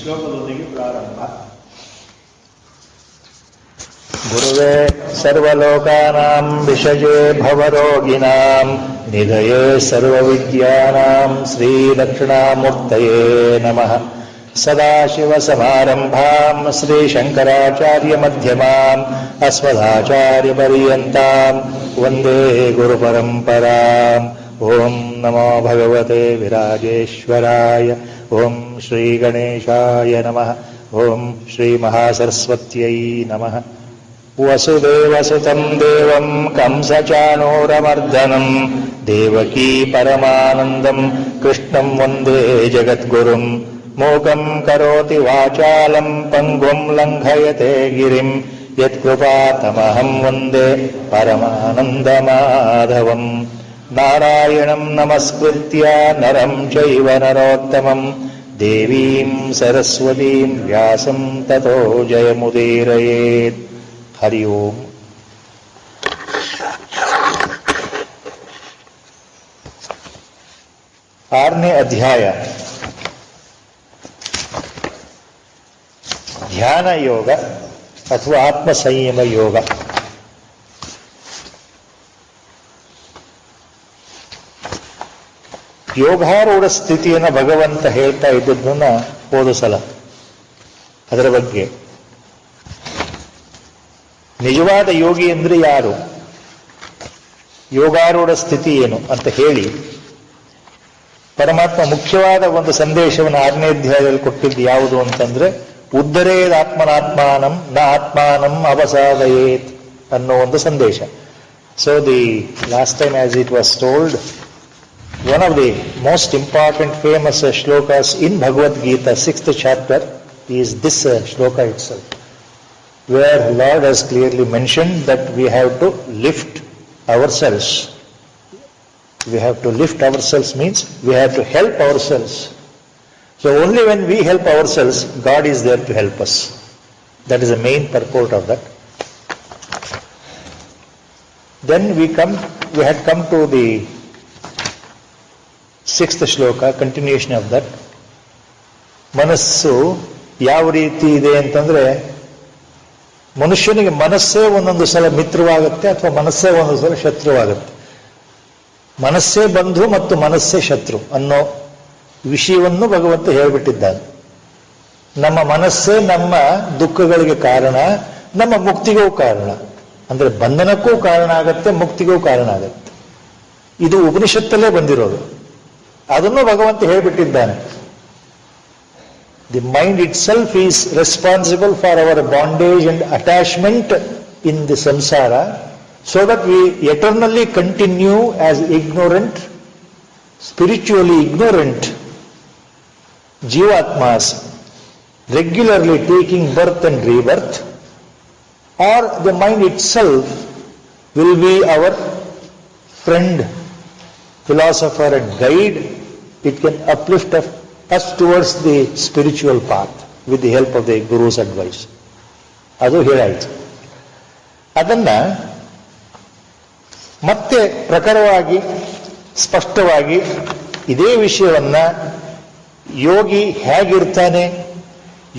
ಶ್ಲೋಕದೊಂದಿಗೆ ಪ್ರಾರಂಭ. ಗುರುವೇ ಸರ್ವಲೋಕಾನಾಂ ವಿಷಯೇ ಭವರೋಗಿಣಾಂ ನಿಧಯೇ ಸರ್ವವಿದ್ಯಾನಾಂ ಶ್ರೀದಕ್ಷಿಣಾಮೂರ್ತಯೇ ನಮಃ. ಸದಾಶಿವಸಮಾರಂಭಾಂ ಶ್ರೀಶಂಕರಾಚಾರ್ಯಮಧ್ಯಮಾಂ ಅಸ್ಮದಾಚಾರ್ಯಪರ್ಯಂತಾಂ ವಂದೇ ಗುರುಪರಂಪರಾಂ. ಓಂ ನಮೋ ಭಗವತೆ ವಿರಾಜೇಶ್ವರಾಯ. ಓಂ ಶ್ರೀ ಗಣೇಶಾಯ ನಮಃ. ಓಂ ಶ್ರೀ ಮಹಾಸರಸ್ವತ್ಯೈ ನಮಃ. ವಸುದೇವಸುತಂ ದೇವಂ ಕಂಸಚಾಣೂರಮರ್ದನಂ ದೇವಕೀ ಪರಮಾನಂದಂ ಕೃಷ್ಣಂ ವಂದೇ ಜಗದ್ಗುರುಂ. ಮೂಕಂ ಕರೋತಿ ವಾಚಾಲಂ ಪಂಗುಂ ಲಂಘಯತೆ ಗಿರಿಂ ಯತ್ಕೃಪಾತಮಹಂ ವಂದೇ ಪರಮಾನಂದಮಾಧವಂ. ನಾರಾಯಣಂ ನಮಸ್ಕೃತ್ಯ ನರಂ ಚೈವ ನರೋತ್ತಮಂ ದೇವೀಂ ಸರಸ್ವತೀಂ ವ್ಯಾಸಂ ತತೋ ಜಯಮುದೀರಯೇತ್. ಹರಿ ಓಂ. ಆರನೇ ಅಧ್ಯಾಯ ಧ್ಯಾನ ಯೋಗ ಅಥವಾ ಆತ್ಮ ಸಂಯಮ ಯೋಗ. ಯೋಗಾರೂಢ ಸ್ಥಿತಿಯನ್ನು ಭಗವಂತ ಹೇಳ್ತಾ ಇದ್ದದ್ದನ್ನ ಹೋದ ಸಲ ಅದರ ಬಗ್ಗೆ ನಿಜವಾದ ಯೋಗಿ ಅಂದ್ರೆ ಯಾರು, ಯೋಗಾರೂಢ ಸ್ಥಿತಿ ಏನು ಅಂತ ಹೇಳಿ ಪರಮಾತ್ಮ ಮುಖ್ಯವಾದ ಒಂದು ಸಂದೇಶವನ್ನು ಆರನೇ ಅಧ್ಯಾಯದಲ್ಲಿ ಕೊಟ್ಟಿದ್ದು ಯಾವುದು ಅಂತಂದ್ರೆ ಉದ್ಧರೇದ್ ಆತ್ಮನಾತ್ಮಾನಂ ನ ಆತ್ಮಾನಂ ಅವಸಾದಯೇತ್ ಅನ್ನೋ ಒಂದು ಸಂದೇಶ. So the last time as it was told, one of the most important famous shlokas in Bhagavad Gita, 6th chapter, is this shloka itself, where Lord has clearly mentioned that we have to lift ourselves. We have to lift ourselves means we have to help ourselves. So only when we help ourselves, God is there to help us. That is the main purport of that. Then we had come to the 6th ಶ್ಲೋಕ, continuation of that. ಮನಸ್ಸು ಯಾವ ರೀತಿ ಇದೆ ಅಂತಂದ್ರೆ, ಮನುಷ್ಯನಿಗೆ ಮನಸ್ಸೇ ಒಂದೊಂದು ಸಲ ಮಿತ್ರವಾಗುತ್ತೆ ಅಥವಾ ಮನಸ್ಸೇ ಒಂದೊಂದು ಸಲ ಶತ್ರುವಾಗುತ್ತೆ. ಮನಸ್ಸೇ ಬಂಧು ಮತ್ತು ಮನಸ್ಸೇ ಶತ್ರು ಅನ್ನೋ ವಿಷಯವನ್ನು ಭಗವಂತ ಹೇಳ್ಬಿಟ್ಟಿದ್ದಾನೆ. ನಮ್ಮ ಮನಸ್ಸೇ ನಮ್ಮ ದುಃಖಗಳಿಗೆ ಕಾರಣ, ನಮ್ಮ ಮುಕ್ತಿಗೂ ಕಾರಣ. ಅಂದ್ರೆ ಬಂಧನಕ್ಕೂ ಕಾರಣ ಆಗತ್ತೆ, ಮುಕ್ತಿಗೂ ಕಾರಣ ಆಗತ್ತೆ. ಇದು ಉಪನಿಷತ್ತಲ್ಲೇ ಬಂದಿರೋದು. ಅದನ್ನು ಭಗವಂತ ಹೇಳ್ಬಿಟ್ಟಿದ್ದಾನೆ. The mind itself is responsible for our bondage and attachment in the samsara, so that we eternally continue as ignorant, spiritually ignorant jivatmas, regularly taking birth and rebirth, or the mind itself will be our friend, philosopher and guide. It can uplift us towards the spiritual path with the help of the Guru's advice. ಅದು ಹೇಳಾಯಿತು. ಅದನ್ನ ಮತ್ತೆ ಪ್ರಖರವಾಗಿ ಸ್ಪಷ್ಟವಾಗಿ ಇದೇ ವಿಷಯವನ್ನ ಯೋಗಿ ಹೇಗಿರ್ತಾನೆ,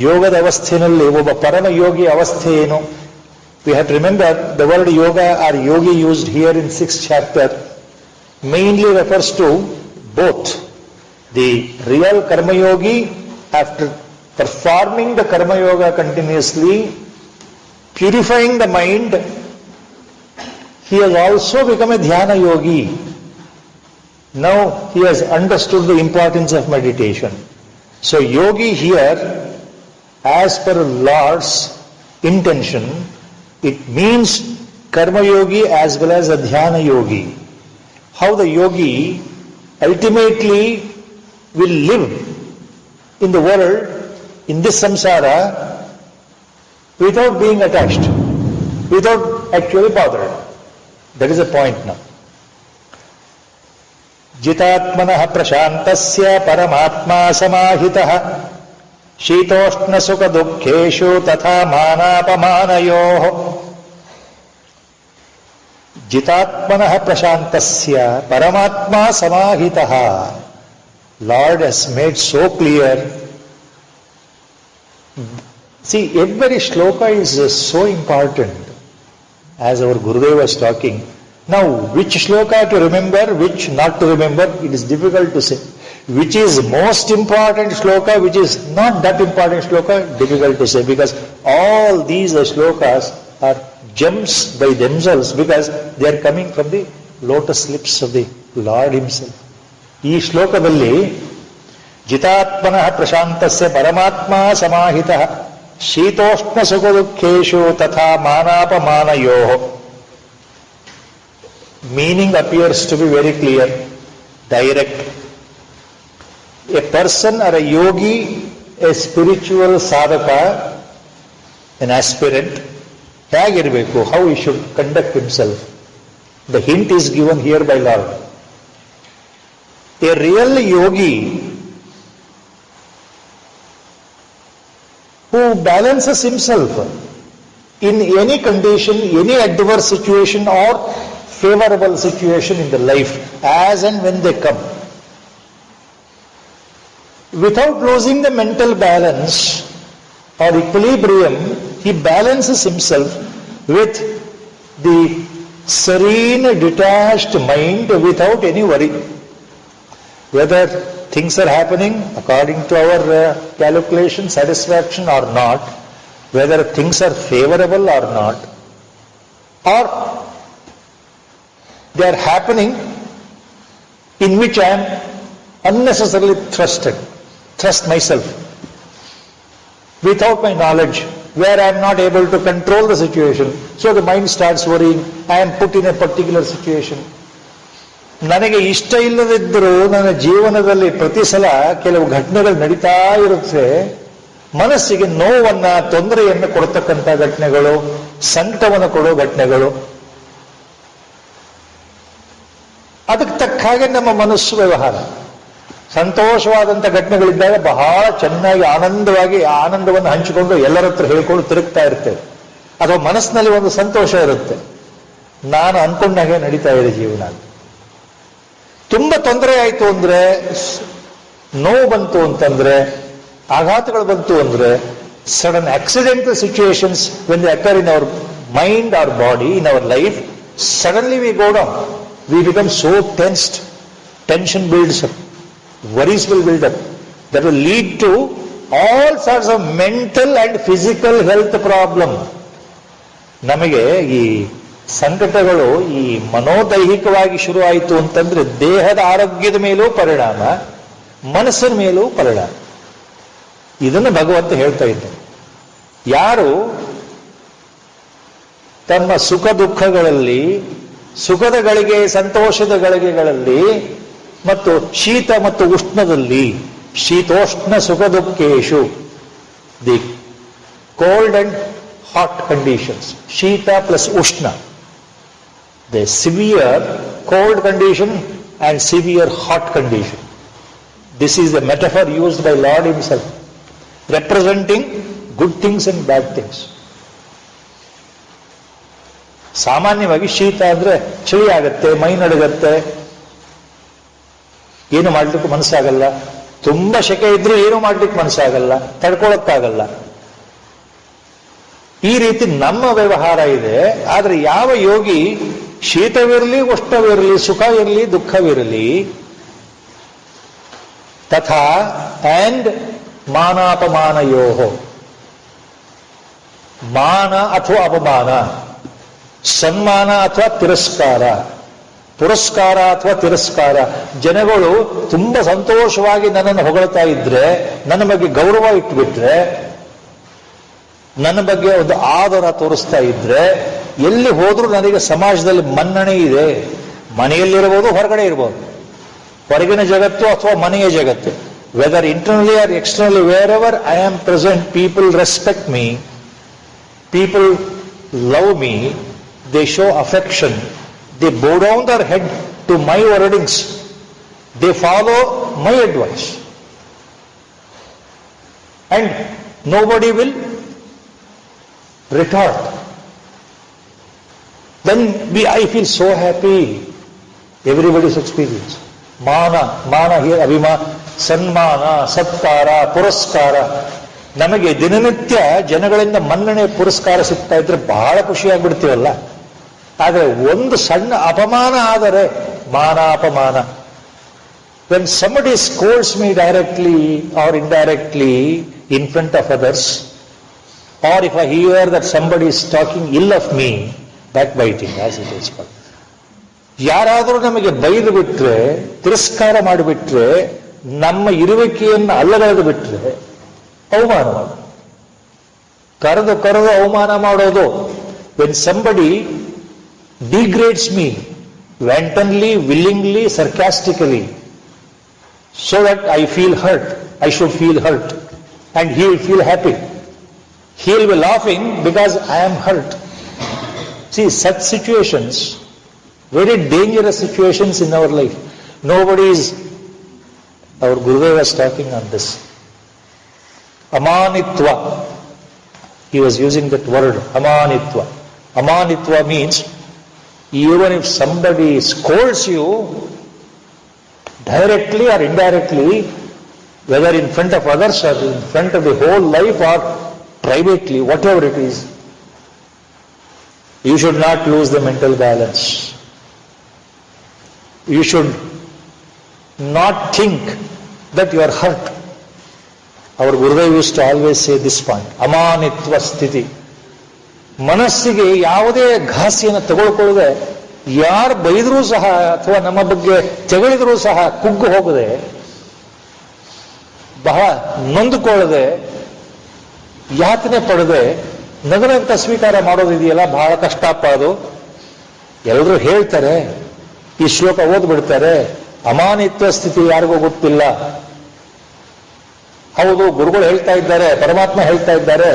ಯೋಗದ ಅವಸ್ಥೆಯಲ್ಲಿ ಒಬ್ಬ ಪರಮ ಯೋಗಿ ಅವಸ್ಥೆ ಏನು. We have to remember the word yoga or yogi used here in 6th chapter mainly refers to both the real karma yogi, after performing the karma yoga continuously, purifying the mind, he has also become a dhyana yogi. Now he has understood the importance of meditation. So yogi here, as per Lord's intention, it means karma yogi as well as a dhyana yogi. How the yogi ultimately will live in the world, in this samsara, without being attached, without actually bothered. That is the point now. Jitatmanah prashantasya paramatma samahitah shitoshna sukha dukkheshu tatha manapamanayoh. Jitatmanah prashantasya paramatma samahitah. Lord has made so clear See, every shloka is so important. As our Gurudev was talking, now which shloka to remember, which not to remember, it is difficult to say. Which is most important shloka, which is not that important shloka, difficult to say, because all these shlokas are gems by themselves, because they are coming from the lotus lips of the Lord himself. ಈ ಶ್ಲೋಕದಲ್ಲಿ ಜಿತಾತ್ಮನಃ ಪ್ರಶಾಂತಸ್ಯ ಪರಮಾತ್ಮ ಸಮಾಹಿತಃ ಶೀತೋಷ್ಣ ಸುಖ ದುಃಖೇಶು ತಥಾ ಮಾನಾಪಮಾನಯೋಃ. Meaning appears to be very clear, direct. A person or a yogi, a spiritual sadhaka, an aspirant, ಹೇಗಿರಬೇಕು, how he should conduct himself. The hint is given here by Lord. A real yogi who balances himself in any condition, any adverse situation or favorable situation in the life, as and when they come, without losing the mental balance or equilibrium, he balances himself with the serene, detached mind without any worry. Whether things are happening according to our calculation, satisfaction or not, whether things are favorable or not, or they are happening in which I am unnecessarily thrust myself without my knowledge, where I am not able to control the situation. So the mind starts worrying, I am put in a particular situation. ನನಗೆ ಇಷ್ಟ ಇಲ್ಲದಿದ್ದರೂ ನನ್ನ ಜೀವನದಲ್ಲಿ ಪ್ರತಿ ಸಲ ಕೆಲವು ಘಟನೆಗಳು ನಡೀತಾ ಇರುತ್ತೆ, ಮನಸ್ಸಿಗೆ ನೋವನ್ನ, ತೊಂದರೆಯನ್ನು ಕೊಡ್ತಕ್ಕಂಥ ಘಟನೆಗಳು, ಸಂಕಟವನ್ನು ಕೊಡೋ ಘಟನೆಗಳು. ಅದಕ್ಕೆ ತಕ್ಕ ಹಾಗೆ ನಮ್ಮ ಮನಸ್ಸು ವ್ಯವಹಾರ. ಸಂತೋಷವಾದಂಥ ಘಟನೆಗಳಿದ್ದಾಗ ಬಹಳ ಚೆನ್ನಾಗಿ ಆನಂದವಾಗಿ ಆನಂದವನ್ನು ಹಂಚಿಕೊಂಡು ಎಲ್ಲರ ಹತ್ರ ಹೇಳ್ಕೊಂಡು ತಿರುಗ್ತಾ ಇರ್ತೇವೆ. ಅಥವಾ ಮನಸ್ಸಿನಲ್ಲಿ ಒಂದು ಸಂತೋಷ ಇರುತ್ತೆ, ನಾನು ಅನ್ಕೊಂಡಾಗೆ ನಡೀತಾ ಇದೆ ಜೀವನ. ತುಂಬಾ ತೊಂದರೆ ಆಯಿತು ಅಂದ್ರೆ, ನೋವು ಬಂತು ಅಂತಂದ್ರೆ, ಆಘಾತಗಳು ಬಂತು ಅಂದ್ರೆ, sudden accidental situations when they occur in our mind or body, in our life, suddenly we go down. We become so tensed. Tension builds up. Worries will build up. That will lead to all sorts of mental and physical health problem. ನಮಗೆ ಈ ಸಂಕಟಗಳು ಈ ಮನೋದೈಹಿಕವಾಗಿ ಶುರು ಆಯಿತು ಅಂತಂದ್ರೆ ದೇಹದ ಆರೋಗ್ಯದ ಮೇಲೂ ಪರಿಣಾಮ, ಮನಸ್ಸಿನ ಮೇಲೂ ಪರಿಣಾಮ. ಇದನ್ನು ಭಗವಂತ ಹೇಳ್ತಾ ಇದ್ದಾನೆ. ಯಾರು ತಮ್ಮ ಸುಖ ದುಃಖಗಳಲ್ಲಿ, ಸುಖದ ಗಳಿಗೆ, ಸಂತೋಷದ ಗಳಿಗೆಗಳಲ್ಲಿ ಮತ್ತು ಶೀತ ಮತ್ತು ಉಷ್ಣದಲ್ಲಿ, ಶೀತೋಷ್ಣ ಸುಖ ದುಃಖೇಶು, the cold and hot conditions, Shita plus Ushna, the severe cold condition and severe hot condition. This is the metaphor used by Lord himself, representing good things and bad things. ಸಾಮಾನ್ಯವಾಗಿ ಶೀತ ಅಂದ್ರೆ ಚಳಿ ಆಗತ್ತೆ, ಮೈ ನಡುಗತ್ತೆ, ಏನು ಮಾಡ್ಲಿಕ್ಕೂ ಮನಸ್ಸಾಗಲ್ಲ. ತುಂಬಾ ಶೆಕೆ ಇದ್ರೆ ಏನು ಮಾಡ್ಲಿಕ್ಕೆ ಮನಸ್ಸಾಗಲ್ಲ, ತಡ್ಕೊಳಕ್ಕಾಗಲ್ಲ. ಈ ರೀತಿ ನಮ್ಮ ವ್ಯವಹಾರ ಇದೆ. ಆದ್ರೆ ಯಾವ ಯೋಗಿ ಶೀತವಿರಲಿ, ಉಷ್ಣವಿರಲಿ, ಸುಖ ಇರಲಿ, ದುಃಖವಿರಲಿ, ತಥಾ ಅಂಡ್ ಮಾನಾಪಮಾನಯೋಃ, ಮಾನ ಅಥವಾ ಅಪಮಾನ, ಸನ್ಮಾನ ಅಥವಾ ತಿರಸ್ಕಾರ, ಪುರಸ್ಕಾರ ಅಥವಾ ತಿರಸ್ಕಾರ. ಜನಗಳು ತುಂಬಾ ಸಂತೋಷವಾಗಿ ನನ್ನನ್ನು ಹೊಗಳ್ತಾ ಇದ್ರೆ, ನನ್ನ ಬಗ್ಗೆ ಗೌರವ ಇಟ್ಬಿಟ್ರೆ, ನನ್ನ ಬಗ್ಗೆ ಒಂದು ಆದರ ತೋರಿಸ್ತಾ ಇದ್ರೆ, ಎಲ್ಲಿ ಹೋದ್ರೂ ನನಗೆ ಸಮಾಜದಲ್ಲಿ ಮನ್ನಣೆ ಇದೆ. ಮನೆಯಲ್ಲಿರಬಹುದು, ಹೊರಗಡೆ ಇರಬಹುದು, ಹೊರಗಿನ ಜಗತ್ತು ಅಥವಾ ಮನೆಯ ಜಗತ್ತು, whether internally or externally, wherever I am present, people respect me, people love me, they show affection, they bow down their head to my wordings, they follow my advice, and nobody will retort. Then I feel so happy. Everybody's experience. Mana here, abhima, sanmana, satkara, puraskara. ನಮಗೆ ದಿನನಿತ್ಯ ಜನಗಳಿಂದ ಮನ್ನಣೆ ಪುರಸ್ಕಾರ ಸಿಗ್ತಾ ಇದ್ರೆ ಬಹಳ ಖುಷಿಯಾಗ್ಬಿಡ್ತೀವಲ್ಲ. ಆದರೆ ಒಂದು ಸಣ್ಣ ಅಪಮಾನ ಆದರೆ ಮಾನ ಅಪಮಾನ. When somebody scolds me directly or indirectly in front of others, or if I hear that somebody is talking ill of me, backbiting as it is called. ಯಾರಾದರೂ ನಮಗೆ ಬೈದು ಬಿಟ್ರೆ, ತಿರಸ್ಕಾರ ಮಾಡಿಬಿಟ್ರೆ, ನಮ್ಮ ಇರುವಿಕೆಯನ್ನು ಅಲ್ಲಗಳೆದು ಬಿಟ್ರೆ ಅವಮಾನ ಮಾಡೋದು, ಕರೆದು ಅವಮಾನ ಮಾಡೋದು. When somebody degrades me wantonly, willingly, sarcastically, so that I feel hurt, I should feel hurt, and he will feel happy. He will be laughing because I am hurt. See, such situations, very dangerous situations in our life. Nobody is, our Gurudev was talking on this. Amanitva. He was using that word, Amanitva. Amanitva means, even if somebody scolds you, directly or indirectly, whether in front of others or in front of the whole life or privately, whatever it is, you should not lose the mental balance. You should not think that you are hurt. Our Gurudev used to always say this point, Amanitva Sthiti. ಮನಸ್ಸಿಗೆ ಯಾವುದೇ ಘಾಸಿಯನ್ನು ತಗೊಳ್ಕೊಳ್ಳದೆ, ಯಾರು ಬೈದರೂ ಸಹ ಅಥವಾ ನಮ್ಮ ಬಗ್ಗೆ ತೆಗಳಿದರೂ ಸಹ ಕುಗ್ಗು ಹೋಗದೆ, ಬಹಳ ನೊಂದುಕೊಳ್ಳದೆ, ಯಾತನೆ ಪಡದೆ ನಗನಗ್ತ ಸ್ವೀಕಾರ ಮಾಡೋದಿದೆಯಲ್ಲ, ಬಹಳ ಕಷ್ಟಪ್ಪ ಅದು. ಎಲ್ಲರೂ ಹೇಳ್ತಾರೆ, ಈ ಶ್ಲೋಕ ಓದ್ಬಿಡ್ತಾರೆ, ಅಮಾನಿತ್ವ ಸ್ಥಿತಿ ಯಾರಿಗೂ ಗೊತ್ತಿಲ್ಲ. ಹೌದು, ಗುರುಗಳು ಹೇಳ್ತಾ ಇದ್ದಾರೆ, ಪರಮಾತ್ಮ ಹೇಳ್ತಾ ಇದ್ದಾರೆ,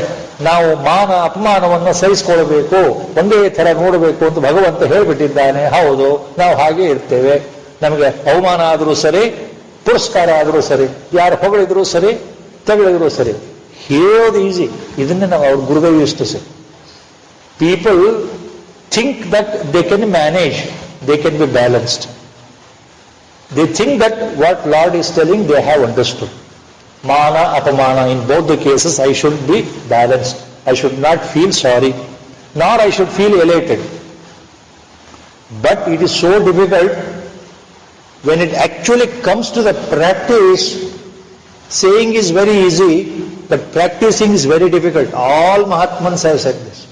ನಾವು ಮಾನ ಅಪಮಾನವನ್ನು ಸಹಿಸಿಕೊಳ್ಳಬೇಕು, ಒಂದೇ ಥರ ನೋಡಬೇಕು ಅಂತ ಭಗವಂತ ಹೇಳ್ಬಿಟ್ಟಿದ್ದಾನೆ. ಹೌದು, ನಾವು ಹಾಗೆ ಇರ್ತೇವೆ. ನಮಗೆ ಅವಮಾನ ಆದರೂ ಸರಿ, ಪುರಸ್ಕಾರ ಆದರೂ ಸರಿ, ಯಾರು ಹೊಗಳಿದ್ರು ಸರಿ, ತೆಗಳಿದ್ರು ಸರಿ, ಹೇಳೋದು ಈಸಿ. ಇದನ್ನೇ ನಾವು ಅವ್ರ ಗುರುದೇವ್ ಇಷ್ಟು ಸರಿ. People think that they can manage, they can be balanced. They think that what Lord is telling they have understood. Mana, apamana, in both the cases I should be balanced. I should not feel sorry, nor I should feel elated. But it is so difficult when it actually comes to the practice. Saying is very easy, but practicing is very difficult. All Mahatmans have said this.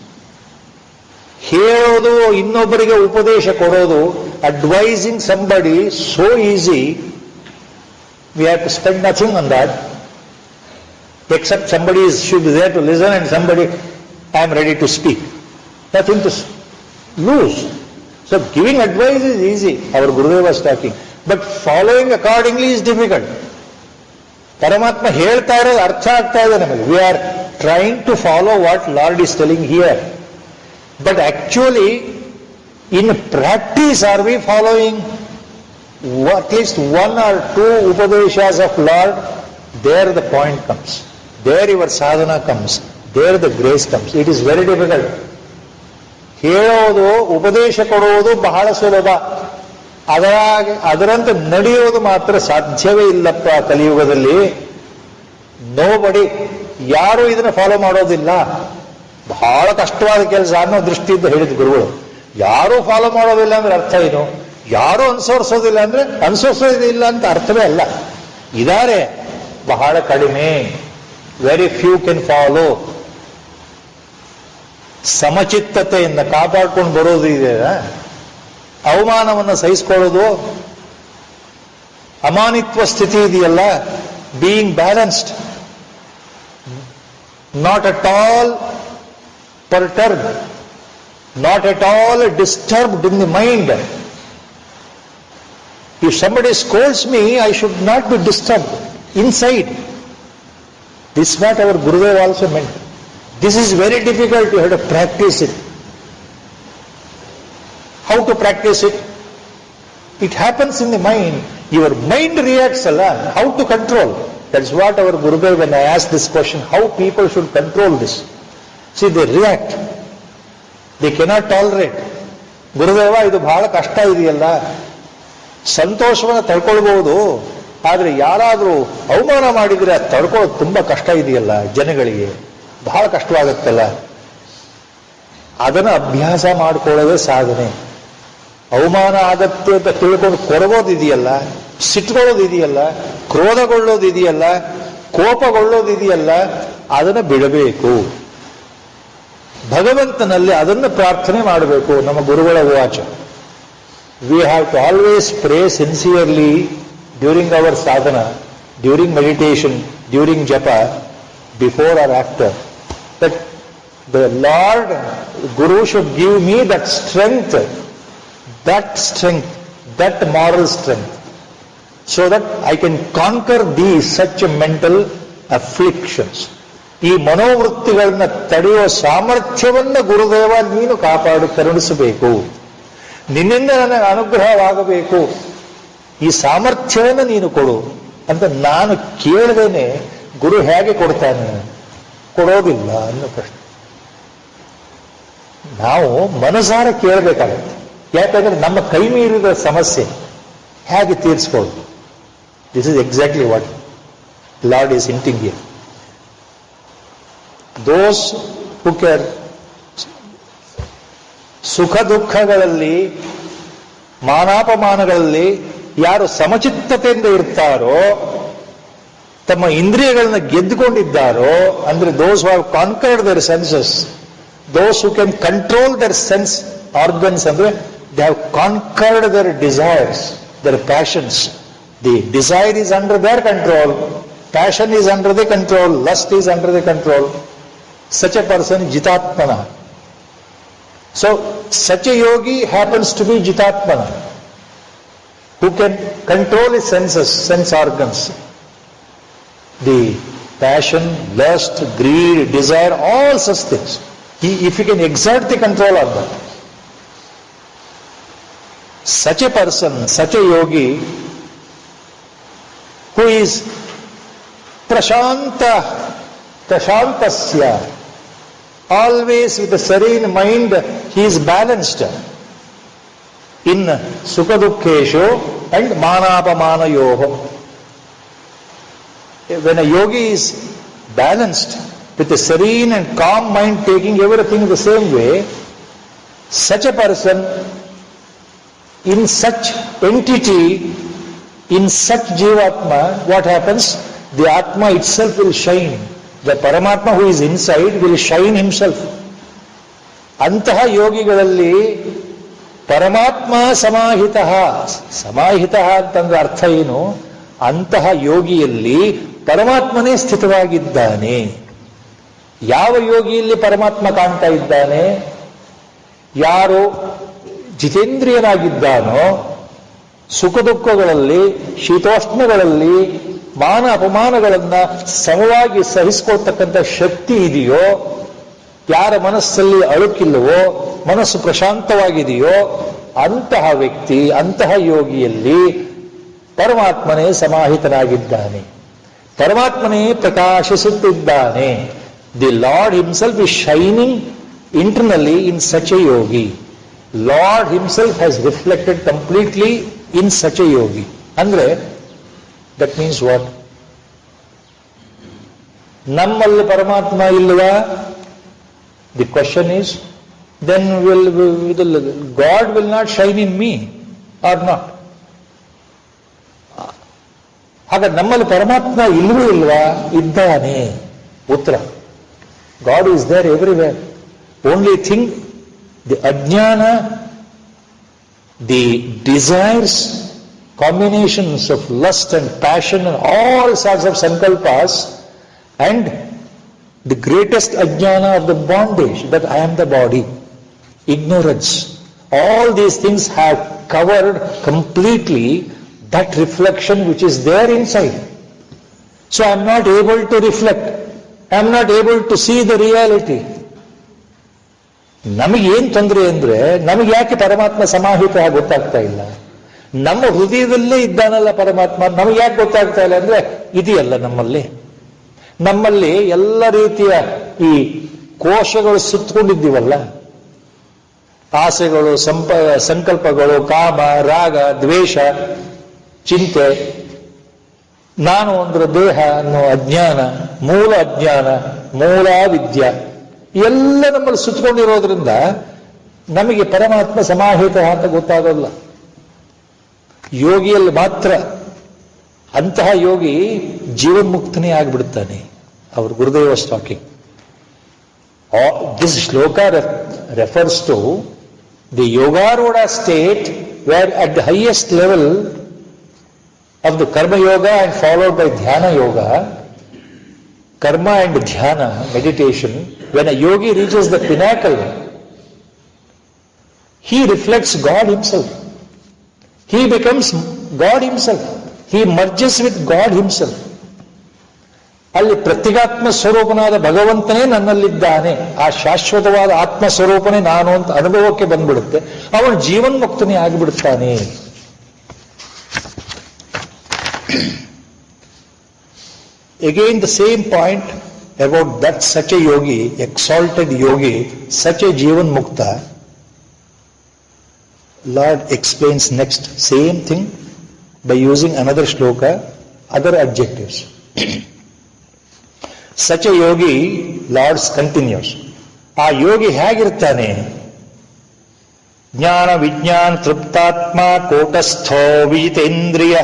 ಹೇಳೋದು, ಇನ್ನೊಬ್ಬರಿಗೆ ಉಪದೇಶ ಕೊಡೋದು, advising somebody, so easy. We have to spend nothing on that, except somebody should be there to listen and somebody, I am ready to speak. Nothing to lose. So giving advice is easy, our Gurudev was talking. But following accordingly is difficult. ಪರಮಾತ್ಮ ಹೇಳ್ತಾ ಇರೋದು ಅರ್ಥ ಆಗ್ತಾ ಇದೆ ನಮಗೆ. We are trying to follow what Lord is telling here. But actually, in practice, are we following at least one or two upadeshas of Lord? There the point comes. There your sadhana comes. There the grace comes. It is very difficult. ಹೇಳೋದು, ಉಪದೇಶ ಕೊಡುವುದು ಬಹಳ ಸುಲಭ. ಅದರಂತೆ ನಡೆಯೋದು ಮಾತ್ರ ಸಾಧ್ಯವೇ ಇಲ್ಲಪ್ಪ ಕಲಿಯುಗದಲ್ಲಿ. ನೋಬಡಿ, ಯಾರು ಇದನ್ನು ಫಾಲೋ ಮಾಡೋದಿಲ್ಲ. ಬಹಳ ಕಷ್ಟವಾದ ಕೆಲಸ ಅನ್ನೋ ದೃಷ್ಟಿಯಿಂದ ಹೇಳಿದ ಗುರುಗಳು. ಯಾರೂ ಫಾಲೋ ಮಾಡೋದಿಲ್ಲ ಅಂದ್ರೆ ಅರ್ಥ ಏನು? ಯಾರೂ ಅನುಸರಿಸೋದಿಲ್ಲ ಅಂದ್ರೆ ಅನುಸರಿಸೋದಿಲ್ಲ ಅಂತ ಅರ್ಥವೇ ಅಲ್ಲ. ಇದಾರೆ, ಬಹಳ ಕಡಿಮೆ. Very few can follow. ಸಮಚಿತ್ತತೆಯಿಂದ ಕಾಪಾಡ್ಕೊಂಡು ಬರೋದು ಇದೆ, ಅವಮಾನವನ್ನು ಸಹಿಸಿಕೊಳ್ಳೋದು, ಅಮಾನಿತ್ವ ಸ್ಥಿತಿ ಇದೆಯಲ್ಲ, being balanced, not at all perturbed, not at all disturbed in the mind. If somebody scolds me, I should not be disturbed inside. This is what our Gurudev also meant. This is very difficult. You have to practice it. How to practice it? It happens in the mind. Your mind reacts a lot. How to control? That's what our Gurudev, when I asked this question, how people should control this? See, they react. They cannot tolerate. ಗುರುದೇವ, ಇದು ಬಹಳ ಕಷ್ಟ ಇದೆಯಲ್ಲ, ಸಂತೋಷವನ್ನು ತಳ್ಕೊಳ್ಬಹುದು, ಆದ್ರೆ ಯಾರಾದ್ರೂ ಅವಮಾನ ಮಾಡಿದ್ರೆ ಅದು ತಡ್ಕೊಳ್ಳೋದು ತುಂಬಾ ಕಷ್ಟ ಇದೆಯಲ್ಲ, ಜನಗಳಿಗೆ ಬಹಳ ಕಷ್ಟವಾಗುತ್ತಲ್ಲ. ಅದನ್ನ ಅಭ್ಯಾಸ ಮಾಡ್ಕೊಳ್ಳೋದೇ ಸಾಧನೆ. ಅವಮಾನ ಆಗತ್ತೆ ಅಂತ ತಿಳ್ಕೊಂಡು ಕೊರಗೋದಿದೆಯಲ್ಲ, ಸಿಟ್ಕೊಳ್ಳೋದಿದೆಯಲ್ಲ, ಕ್ರೋಧಗೊಳ್ಳೋದಿದೆಯಲ್ಲ, ಕೋಪಗೊಳ್ಳೋದಿದೆಯಲ್ಲ, ಅದನ್ನು ಬಿಡಬೇಕು. ಭಗವಂತನಲ್ಲಿ ಅದನ್ನು ಪ್ರಾರ್ಥನೆ ಮಾಡಬೇಕು. ನಮ್ಮ ಗುರುಗಳ ವಾಚ, we have to always pray sincerely during our sadhana, during meditation, during japa, before or after, that the Lord guru should give me that strength, that moral strength, so that I can conquer these such mental afflictions. ಈ ಮನೋವೃತ್ತಿಗಳನ್ನ ತಡೆಯುವ ಸಾಮರ್ಥ್ಯವನ್ನ ಗುರುದೇವ ನೀನು ಕಾಪಾಡಿ ಕರುಣಿಸಬೇಕು, ನಿನ್ನಿಂದ ನನಗೆ ಅನುಗ್ರಹವಾಗಬೇಕು, ಈ ಸಾಮರ್ಥ್ಯವನ್ನು ನೀನು ಕೊಡು ಅಂತ ನಾನು ಕೇಳದೇನೆ ಗುರು ಹೇಗೆ ಕೊಡ್ತಾನೆ? ಕೊಡೋದಿಲ್ಲ ಅನ್ನೋ ಪ್ರಶ್ನೆ. ನಾವು ಮನಸಾರ ಕೇಳಬೇಕಾಗುತ್ತೆ. ಯಾಕಂದ್ರೆ ನಮ್ಮ ಕೈ ಮೀರಿದ ಸಮಸ್ಯೆ ಹೇಗೆ ತೀರಿಸ್ಕೊಳ್ಳೋದು? This is exactly what Lord is hinting here. Those who can ಸುಖ ದುಃಖಗಳಲ್ಲಿ, ಮಾನಾಪಮಾನಗಳಲ್ಲಿ ಯಾರು ಸಮಚಿತ್ತತೆಯಿಂದ ಇರ್ತಾರೋ, ತಮ್ಮ ಇಂದ್ರಿಯಗಳನ್ನ ಗೆದ್ದುಕೊಂಡಿದ್ದಾರೋ, ಅಂದ್ರೆ those who have conquered their senses, those who can control their sense organs, ಅಂದ್ರೆ they have conquered their desires, their passions. The desire is under their control, passion is under the control, lust is under the control. Such a person jitatmana. So such a yogi happens to be jitatmana, who can control his senses, sense organs. The passion, lust, greed, desire, all such things. If he can exert the control of that, such a person, such a yogi, who is prashantasya, always with a serene mind, he is balanced in sukhadukkeshu and manapamanayoho. When a yogi is balanced with a serene and calm mind, taking everything the same way, such a person, in such entity, in such Jivatma, what happens? The Atma itself will shine. The Paramatma who is inside will shine himself. Antaha yogigalalli Paramatma samahitaha. Samahitaha antandre artha ಏನು? ಅಂತಹ ಯೋಗಿಯಲ್ಲಿ ಪರಮಾತ್ಮನೇ ಸ್ಥಿತವಾಗಿದ್ದಾನೆ. ಯಾವ ಯೋಗಿಯಲ್ಲಿ ಪರಮಾತ್ಮ ಕಾಣ್ತಾ ಇದ್ದಾನೆ? ಯಾರು ಜಿತೇಂದ್ರಿಯನಾಗಿದ್ದಾನೋ, ಸುಖ ದುಃಖಗಳಲ್ಲಿ, ಶೀತೋಷ್ಣಗಳಲ್ಲಿ, ಮಾನ ಅಪಮಾನಗಳನ್ನ ಸಮವಾಗಿ ಸಹಿಸಿಕೊಳ್ತಕ್ಕಂಥ ಶಕ್ತಿ ಇದೆಯೋ, ಯಾರ ಮನಸ್ಸಲ್ಲಿ ಅಳುಕಿಲ್ಲವೋ, ಮನಸ್ಸು ಪ್ರಶಾಂತವಾಗಿದೆಯೋ, ಅಂತಹ ವ್ಯಕ್ತಿ, ಅಂತಹ ಯೋಗಿಯಲ್ಲಿ ಪರಮಾತ್ಮನೇ ಸಮಾಹಿತನಾಗಿದ್ದಾನೆ, ಪರಮಾತ್ಮನೇ ಪ್ರಕಾಶಿಸುತ್ತಿದ್ದಾನೆ. The Lord himself is shining internally in such a yogi. Lord himself has reflected completely in such a yogi. Andre, that means what? Nammalli Paramatma illava? The question is, then God will not shine in me or not? ಹಾಗಾದ್ರೆ ನಮ್ಮಲ್ಲಿ ಪರಮಾತ್ಮ ಇಲ್ಲವೂ ಇಲ್ವಾ? ಇದ್ದಾನೆ. ಉತ್ತರ, God is there everywhere. Only thing, the ajnana, the desires, combinations of lust and passion and all sorts of sankalpas, and the greatest ajnana of the bondage, that I am the body, ignorance, all these things have covered completely that reflection which is there inside. So I am not able to reflect, I am not able to see the reality. ನಮಗೇನ್ ತೊಂದರೆ ಅಂದ್ರೆ, ನಮಗೆ ಯಾಕೆ ಪರಮಾತ್ಮ ಸಮಾಹಿತ ಗೊತ್ತಾಗ್ತಾ ಇಲ್ಲ? ನಮ್ಮ ಹೃದಯದಲ್ಲೇ ಇದ್ದಾನಲ್ಲ ಪರಮಾತ್ಮ, ನಮಗೆ ಯಾಕೆ ಗೊತ್ತಾಗ್ತಾ ಇಲ್ಲ ಅಂದ್ರೆ, ಇದೆಯಲ್ಲ ನಮ್ಮಲ್ಲಿ ಎಲ್ಲ ರೀತಿಯ ಈ ಕೋಶಗಳು ಸುತ್ತಕೊಂಡಿದ್ದೀವಲ್ಲ, ಆಸೆಗಳು, ಸಂಕಲ್ಪಗಳು, ಕಾಮ, ರಾಗ, ದ್ವೇಷ, ಚಿಂತೆ, ನಾನು ಅಂದ್ರೆ ದೇಹ ಅನ್ನೋ ಅಜ್ಞಾನ, ಮೂಲ ಅಜ್ಞಾನ, ಮೂಲ ವಿದ್ಯಾ ಎಲ್ಲ ನಮ್ಮಲ್ಲಿ ಸುತ್ತಕೊಂಡಿರೋದ್ರಿಂದ ನಮಗೆ ಪರಮಾತ್ಮ ಸಮಾಹಿತ ಅಂತ ಗೊತ್ತಾಗಲ್ಲ. ಯೋಗಿಯಲ್ಲಿ ಮಾತ್ರ, ಅಂತಹ ಯೋಗಿ ಜೀವನ್ಮುಕ್ತನೇ ಆಗಿಬಿಡ್ತಾನೆ. ಅವರು ಗುರುದೇವ ಟಾಕಿಂಗ್. ದಿಸ್ ಶ್ಲೋಕ refers to the Yogaruda state where at the highest level of the Karma Yoga and followed by Dhyana Yoga, Karma and Dhyana meditation, when a yogi reaches the pinnacle, he reflects God himself. He becomes God himself. He merges with God himself. ಅಲ್ಲಿ ಪ್ರತ್ಯೇಗಾತ್ಮ ಸ್ವರೂಪನಾದ ಭಗವಂತನೇ ನನ್ನಲ್ಲಿದ್ದಾನೆ, ಆ ಶಾಶ್ವತವಾದ ಆತ್ಮ ಸ್ವರೂಪನೇ ನಾನು ಅಂತ ಅನುಭವಕ್ಕೆ ಬಂದ್ಬಿಡುತ್ತೆ. ಅವನು ಜೀವನ್ಮುಕ್ತನೇ ಆಗಿಬಿಡುತ್ತಾನೆ. Again the same point about that such a yogi, exalted yogi, such a Jivan Mukta, Lord explains next, same thing by using another shloka, other adjectives. Such a yogi, Lord continues, ಆ ಯೋಗಿ ಹೇಗಿರ್ತಾನೆ? ಜ್ಞಾನ ವಿಜ್ಞಾನ ತೃಪ್ತಾತ್ಮ ಕೂಟಸ್ಥೋ ವಿಜಿತೇಂದ್ರಿಯ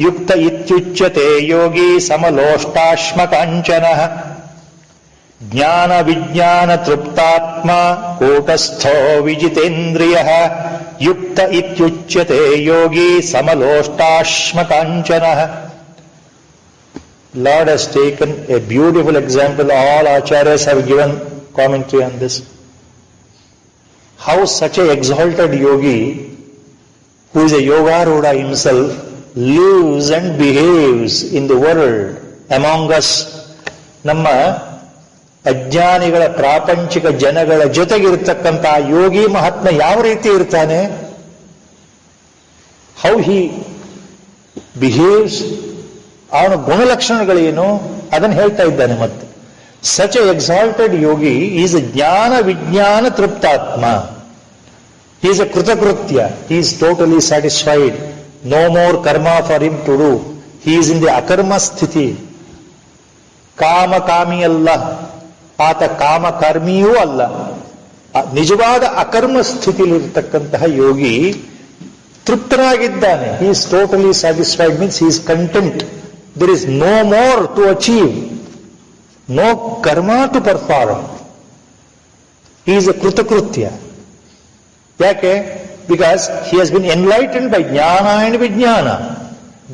ಯುಕ್ತ ಇತ್ಯುಚ್ಯತೆ ಯೋಗಿ ಸಮಲೋಷ್ಟಾಶ್ಮ ಕಾಂಚನ. ಜ್ಞಾನ ವಿಜ್ಞಾನ ತೃಪ್ತಾತ್ಮ ಕೂಟಸ್ಥೋ ವಿಜಿತೇಂದ್ರಿಯ ಯುಕ್ತ ಇತ್ಯುಚ್ಯತೆ ಯೋಗಿ ಸಮಲೋಷ್ಟಾಶ್ಮ ಕಾಂಚನ. Lord has taken a beautiful example. All acharyas have given commentary on this. How such a exalted yogi, who is a Yogaruda himself, lives and behaves in the world among us. ನಮ್ಮ ಅಜ್ಞಾನಿಗಳ ಪ್ರಾಪಂಚಿಕ ಜನಗಳ ಜೊತೆಗಿರ್ತಕ್ಕಂಥ ಯೋಗಿ ಮಹಾತ್ಮ ಯಾವ ರೀತಿ ಇರ್ತಾನೆ? How he behaves, ಅವನ ಗುಣಲಕ್ಷಣಗಳೇನು ಅದನ್ನು ಹೇಳ್ತಾ ಇದ್ದಾನೆ. ಮತ್ತೆ such A exalted Yogi is a jnana ವಿಜ್ಞಾನ ತೃಪ್ತಾತ್ಮ. He is a ಕೃತಕೃತ್ಯ. He is totally satisfied. No more karma for him to do. He is in the ಅಕರ್ಮ ಸ್ಥಿತಿ. ಕಾಮಕಾಮಿ ಅಲ್ಲ, ಆತ ಕಾಮಕರ್ಮಿಯೂ ಅಲ್ಲ, ನಿಜವಾದ ಅಕರ್ಮ ಸ್ಥಿತಿಯಲ್ಲಿರ್ತಕ್ಕಂತಹ Yogi ತೃಪ್ತನಾಗಿದ್ದಾನೆ. He is totally satisfied, means he is content. There is no more to achieve, no karma to perform. He is a ಕೃತಕೃತ್ಯ. ಯಾಕೆ? Because he has been enlightened by ಜ್ಞಾನ and ವಿಜ್ಞಾನ.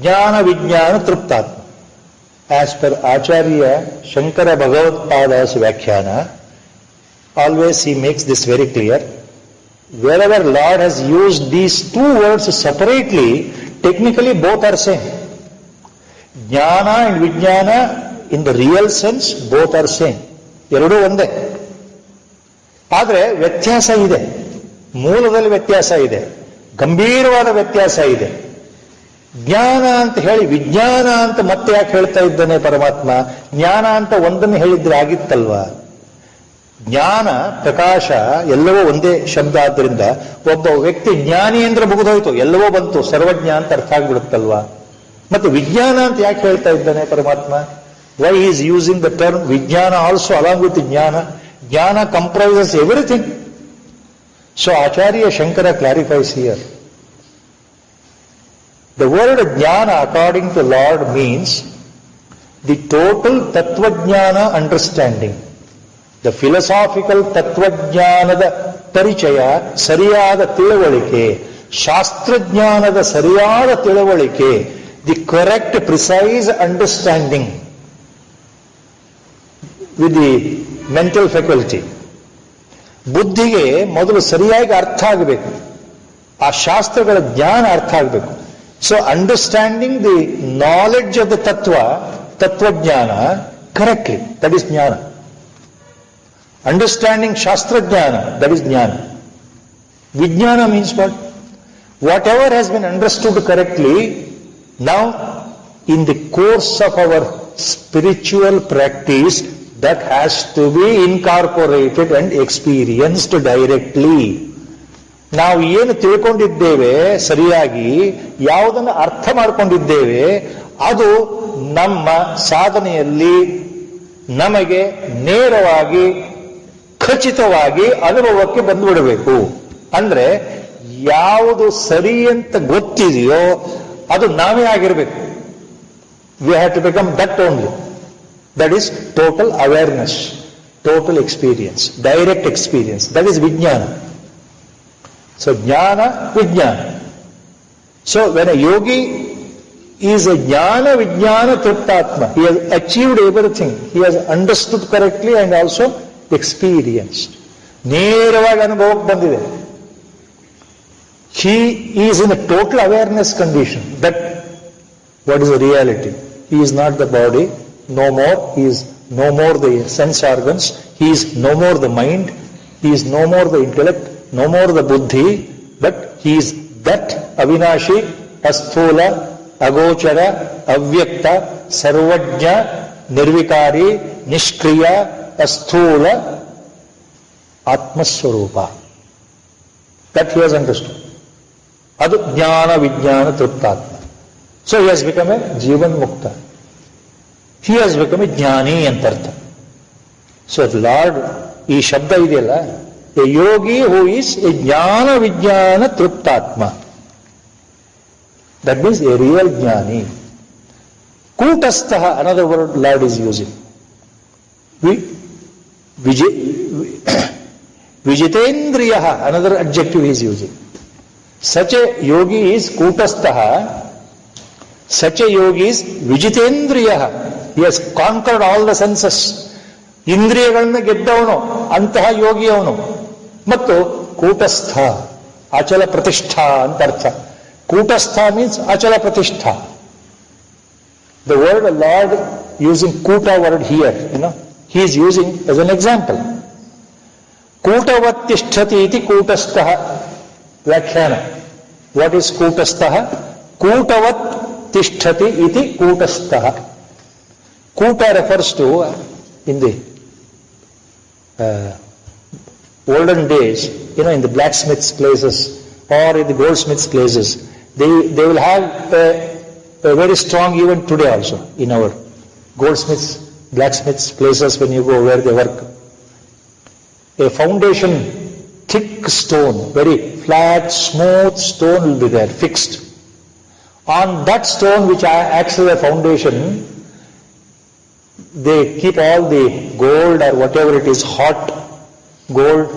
ಜ್ಞಾನ ವಿಜ್ಞಾನ ತೃಪ್ತಾತ್ಮ. As per Acharya Shankara Bhagavad-pada's ವ್ಯಾಖ್ಯಾನ, always he makes this very clear. Wherever Lord has used these two words separately, technically both are same. ಜ್ಞಾನ and ವಿಜ್ಞಾನ, in the real sense, both are same. ಎರಡೂ ಒಂದೇ. ಆದರೆ ವ್ಯತ್ಯಾಸ ಇದೆ, ಮೂಲದಲ್ಲಿ ವ್ಯತ್ಯಾಸ ಇದೆ, ಗಂಭೀರವಾದ ವ್ಯತ್ಯಾಸ ಇದೆ. ಜ್ಞಾನ ಅಂತ ಹೇಳಿ ವಿಜ್ಞಾನ ಅಂತ ಮತ್ತೆ ಯಾಕೆ ಹೇಳ್ತಾ ಇದ್ದಾನೆ ಪರಮಾತ್ಮ? ಜ್ಞಾನ ಅಂತ ಒಂದನ್ನು ಹೇಳಿದ್ರೆ ಆಗಿತ್ತಲ್ವಾ? ಜ್ಞಾನ ಪ್ರಕಾಶ ಎಲ್ಲವೂ ಒಂದೇ ಶಬ್ದ. ಆದ್ದರಿಂದ ಒಬ್ಬ ವ್ಯಕ್ತಿ ಜ್ಞಾನಿ ಅಂದ್ರೆ ಮುಗಿದೋಯ್ತು, ಎಲ್ಲವೂ ಬಂತು, ಸರ್ವಜ್ಞ ಅಂತ ಅರ್ಥ ಆಗ್ಬಿಡುತ್ತಲ್ವಾ? ಮತ್ತೆ ವಿಜ್ಞಾನ ಅಂತ ಯಾಕೆ ಹೇಳ್ತಾ ಇದ್ದಾನೆ ಪರಮಾತ್ಮ? Why is using the term vijnana also along with jnana? Jnana comprises everything. So Acharya Shankara clarifies here. The word jnana according to Lord means the total tatvajnana understanding. The philosophical tatvajnanada ಪರಿಚಯ, ಸರಿಯಾದ ತಿಳುವಳಿಕೆ, ಶಾಸ್ತ್ರಜ್ಞಾನದ ಸರಿಯಾದ ತಿಳುವಳಿಕೆ, the correct precise understanding with the mental faculty. ಬುದ್ಧಿಗೆ ಮೊದಲು ಸರಿಯಾಗಿ ಅರ್ಥ ಆಗಬೇಕು, ಆ ಶಾಸ್ತ್ರಗಳ ಜ್ಞಾನ ಅರ್ಥ ಆಗಬೇಕು. So understanding the knowledge of the tatvajnana correctly, that is jnana. Understanding shastra jnana, that is jnana. Vijnana means what? Whatever has been understood correctly, now in the course of our spiritual practice, that has to be incorporated and experienced directly. ನಾವು ಏನು ತಿಳ್ಕೊಂಡಿದ್ದೇವೆ, ಸರಿಯಾಗಿ ಯಾವುದನ್ನು ಅರ್ಥ ಮಾಡಿಕೊಂಡಿದ್ದೇವೆ, ಅದು ನಮ್ಮ ಸಾಧನೆಯಲ್ಲಿ ನಮಗೆ ನೇರವಾಗಿ ಖಚಿತವಾಗಿ ಅನುಭವಕ್ಕೆ ಬಂದುಬಿಡಬೇಕು. ಅಂದ್ರೆ ಯಾವುದು ಸರಿ ಅಂತ ಗೊತ್ತಿದೆಯೋ ಅದು ನಾವೇ ಆಗಿರಬೇಕು. We have to become that only. That is total awareness, total experience, direct experience. That is vijnana. So jnana vijnana. So when a yogi is a jnana ವಿಜ್ಞಾನ triptatma. He has achieved everything. He has understood correctly and also experienced. ನೇರವಾಗಿ ಅನುಭವಕ್ಕೆ ಬಂದಿದೆ. He is in a total awareness condition that what is the reality. He is not the body, no more. He is no more the sense organs. He is no more the mind. He is no more the intellect, no more the buddhi, but he is that avinashi, asthula, agochara, avyakta, sarvajna, nirvikari, nishkriya, asthula, atmaswarupa. That he has understood. ಅದು ಜ್ಞಾನ ವಿಜ್ಞಾನ ತೃಪ್ತಾತ್ಮ. So he has become a jivan mukta. He has become A ಜ್ಞಾನಿ ಅಂತ ಅರ್ಥ. So lord ಈ ಶಬ್ದ ಇದೆಯಲ್ಲ, a yogi who is a jnana ವಿಜ್ಞಾನ triptatma. That means a real jnani. Kutastha another word Lord is using. Vijitendriya another adjective is using. Such a yogi is kutastha. Such a yogi is vijitendriya. He has conquered all the senses. ಇಂದ್ರಿಯಗಳನ್ನ ಗೆದ್ದವನು ಅಂತಹ ಯೋಗಿ ಅವನು. ಮತ್ತು ಕೂಟಸ್ಥ, ಅಚಲ ಪ್ರತಿಷ್ಠಾ ಅಂತ ಅರ್ಥ. ಕೂಟಸ್ಥ means ಅಚಲ ಪ್ರತಿಷ್ಠಾ. The word Lord using kuta word here, he is using as an example. ಕೂಟವತ್ ತಿಷ್ಠತಿ ಇತಿ ಕೂಟಸ್ಥಃ. ವ್ಯಾಖ್ಯಾನ. What is ಕೂಟಸ್ಥಃ? ಕೂಟವತ್ ತಿಷ್ಠತಿ ಇತಿ ಕೂಟಸ್ಥಃ. ಕೂಟ refers to, in the olden days, in the blacksmiths' places or in the goldsmiths' places, they will have a very strong, even today also, in our goldsmiths, blacksmiths' places when you go where they work, a foundation, thick stone, very flat, smooth stone will be there, fixed. On that stone which acts as a foundation, they keep all the gold or whatever it is, hot gold,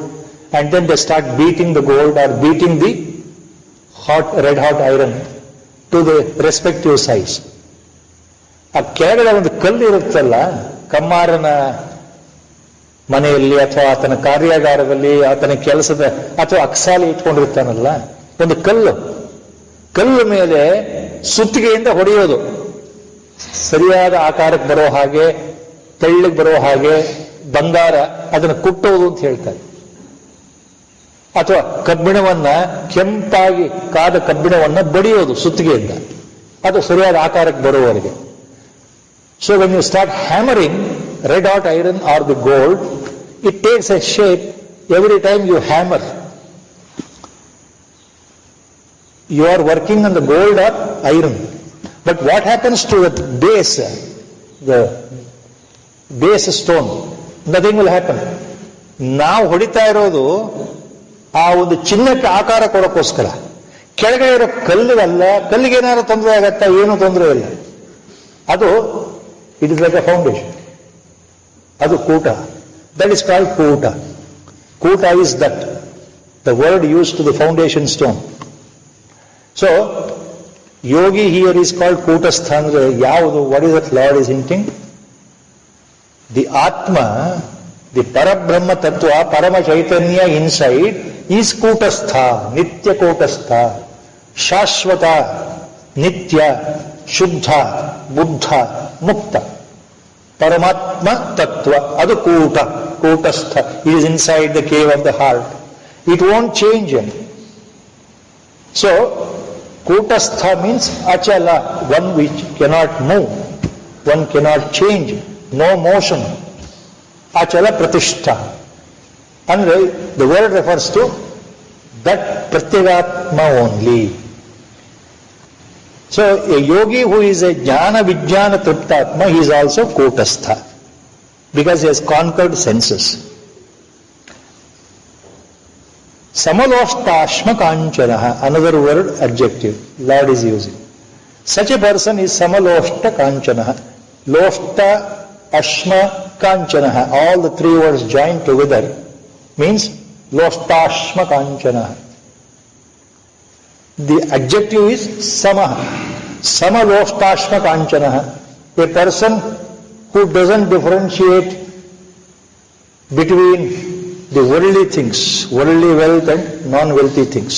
and then they start beating the gold or beating the red hot iron to the respective size. ಆ ಕೆಳಗಡೆ ಒಂದು ಕಲ್ಲು ಇರುತ್ತಲ್ಲ, ಕಮ್ಮಾರನ ಮನೆಯಲ್ಲಿ ಅಥವಾ ಆತನ ಕಾರ್ಯಾಗಾರದಲ್ಲಿ, ಆತನ ಕೆಲಸದ ಅಥವಾ ಅಕ್ಸಾಲಿ ಇಟ್ಕೊಂಡಿರ್ತಾನಲ್ಲ, ಒಂದು ಕಲ್ಲು ಮೇಲೆ ಸುತ್ತಿಗೆಯಿಂದ ಹೊಡೆಯೋದು, ಸರಿಯಾದ ಆಕಾರಕ್ಕೆ ಬರೋ ಹಾಗೆ, ತೆಳ್ಳಗೆ ಬರೋ ಹಾಗೆ, ಬಂಗಾರ ಅದನ್ನು ಕುಟ್ಟೋದು ಅಂತ ಹೇಳ್ತಾರೆ. ಅಥವಾ ಕಬ್ಬಿಣವನ್ನ, ಕೆಂಪಾಗಿ ಕಾದ ಕಬ್ಬಿಣವನ್ನ ಬಡಿಯೋದು ಸುತ್ತಿಗೆಯಿಂದ, ಅದು ಸರಿಯಾದ ಆಕಾರಕ್ಕೆ ಬರುವವರೆಗೆ. So when you start hammering red hot iron or the gold, it takes a shape every time you hammer. You are working on the gold or iron. But what happens to the base stone? Nothing will happen. ನಾವು ಹೊಡಿತಾ ಇರೋದು ಆ ಒಂದು ಚಿನ್ನಕ್ಕೆ ಆಕಾರ ಕೊಡೋಕ್ಕೋಸ್ಕರ. ಕೆಳಗಡೆ ಇರೋ ಕಲ್ಲಿಗಲ್ಲ. ಕಲ್ಲಿಗೆ ಏನಾದ್ರು ತೊಂದರೆ ಆಗತ್ತಾ? ಏನೂ ತೊಂದರೆ ಇಲ್ಲ. ಅದು it is like A foundation. ಅದು ಕೂಟ. That is called ಕೂಟ. Kuta is that, the word used to the foundation stone. So, yogi here is called Kutastha. Yavudu, what is that Lord is hinting? The Atma, the Parabrahma Tattva, Parama Chaitanya inside is Kutastha, Nitya Kutastha, Shashvata, Nitya, Shuddha, Buddha, Mukta. Paramatma Tattva, adu Kuta, Kutastha. It is inside the cave of the heart. It won't change. So, Kutastha means Achala, one which cannot move, one cannot change, no motion. Achala Pratishtha. And the word refers to that Pratyagatma only. So a yogi who is a jnana vijnana triptatma, he is also kotastha because he has conquered senses. Samaloftashma kanchanaha, another word, adjective, Lord is using. Such a person is samaloshta kanchanaha. Loshta, ashma, kanchanaha. All the three words joined together means loshtashma kanchanaha. The adjective is samaha. Samaloshtashma kanchanaha. A person who doesn't differentiate between the worldly things, worldly wealth and non-wealthy things.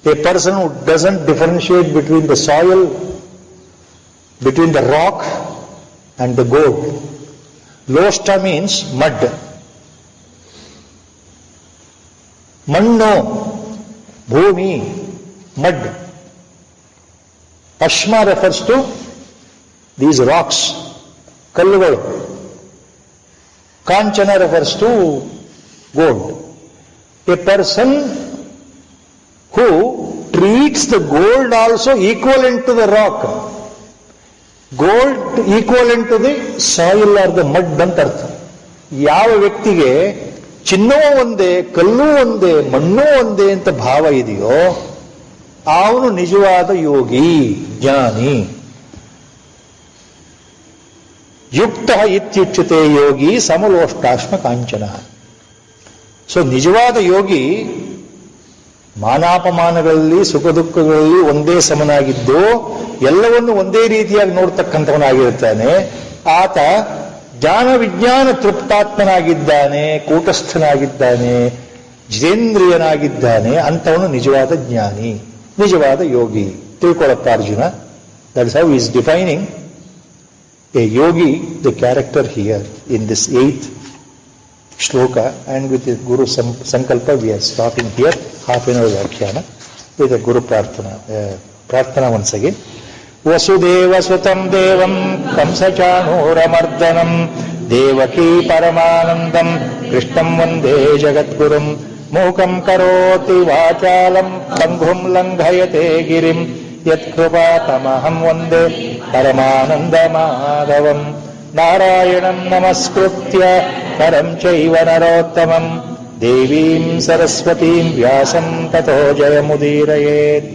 A person who doesn't differentiate between the soil, between the rock and the gold. Loshta means mud. Manno, bhumi, mud. Ashma refers to these rocks, kallugalu. Kanchana refers to gold. A person who treats the gold also equivalent to the rock, gold equivalent to the soil or the mud ಅಂತ ಅರ್ಥ. ಯಾವ ವ್ಯಕ್ತಿಗೆ ಚಿನ್ನವೂ ಒಂದೇ, ಕಲ್ಲು ಒಂದೇ, ಮಣ್ಣು ಒಂದೇ ಅಂತ ಭಾವ ಇದೆಯೋ ಅವನು ನಿಜವಾದ ಯೋಗಿ, ಜ್ಞಾನಿ. ಯುಕ್ತ ಇತ್ಯುಚ್ಯತೆ ಯೋಗಿ ಸಮಲೋಷ್ಟಾಶ್ಮ ಕಾಂಚನ. ಸೊ ನಿಜವಾದ ಯೋಗಿ ಮಾನಾಪಮಾನಗಳಲ್ಲಿ, ಸುಖ ದುಃಖಗಳಲ್ಲಿ ಒಂದೇ ಸಮನಾಗಿದ್ದು ಎಲ್ಲವನ್ನು ಒಂದೇ ರೀತಿಯಾಗಿ ನೋಡ್ತಕ್ಕಂಥವನಾಗಿರ್ತಾನೆ. ಆತ ಜ್ಞಾನ ವಿಜ್ಞಾನ ತೃಪ್ತಾತ್ಮನಾಗಿದ್ದಾನೆ, ಕೂಟಸ್ಥನಾಗಿದ್ದಾನೆ, ಜಿತೇಂದ್ರಿಯನಾಗಿದ್ದಾನೆ. ಅಂಥವನು ನಿಜವಾದ ಜ್ಞಾನಿ, ನಿಜವಾದ ಯೋಗಿ. ತಿಳ್ಕೊಳ್ಳಪ್ಪ Arjuna. That is how is defining a yogi, the character here in this 8th shloka, and with the Guru Sankalpa we are stopping here, half an hour Vyakhyana, with a Guru Prarthana. Prarthana once again. Vasudeva Sutam Devam Kamsachanuramardanam Devaki Paramanandam Krishnam Vande Jagatgurum Mukam Karoti Vachalam Panghum Langhayate Girim ಯತ್ಕೃಪಾತಮಹಂ Vande ಪರಮಾನಂದಮಾಧವಂ ನಾರಾಯಣಂ ನಮಸ್ಕೃತ್ಯ ನರಂ ಚೈವ ನರೋತ್ತಮಂ ದೇವೀಂ ಸರಸ್ವತೀಂ ವ್ಯಾಸಂ ತತೋ ಜಯಮುದೀರಯೇತ್.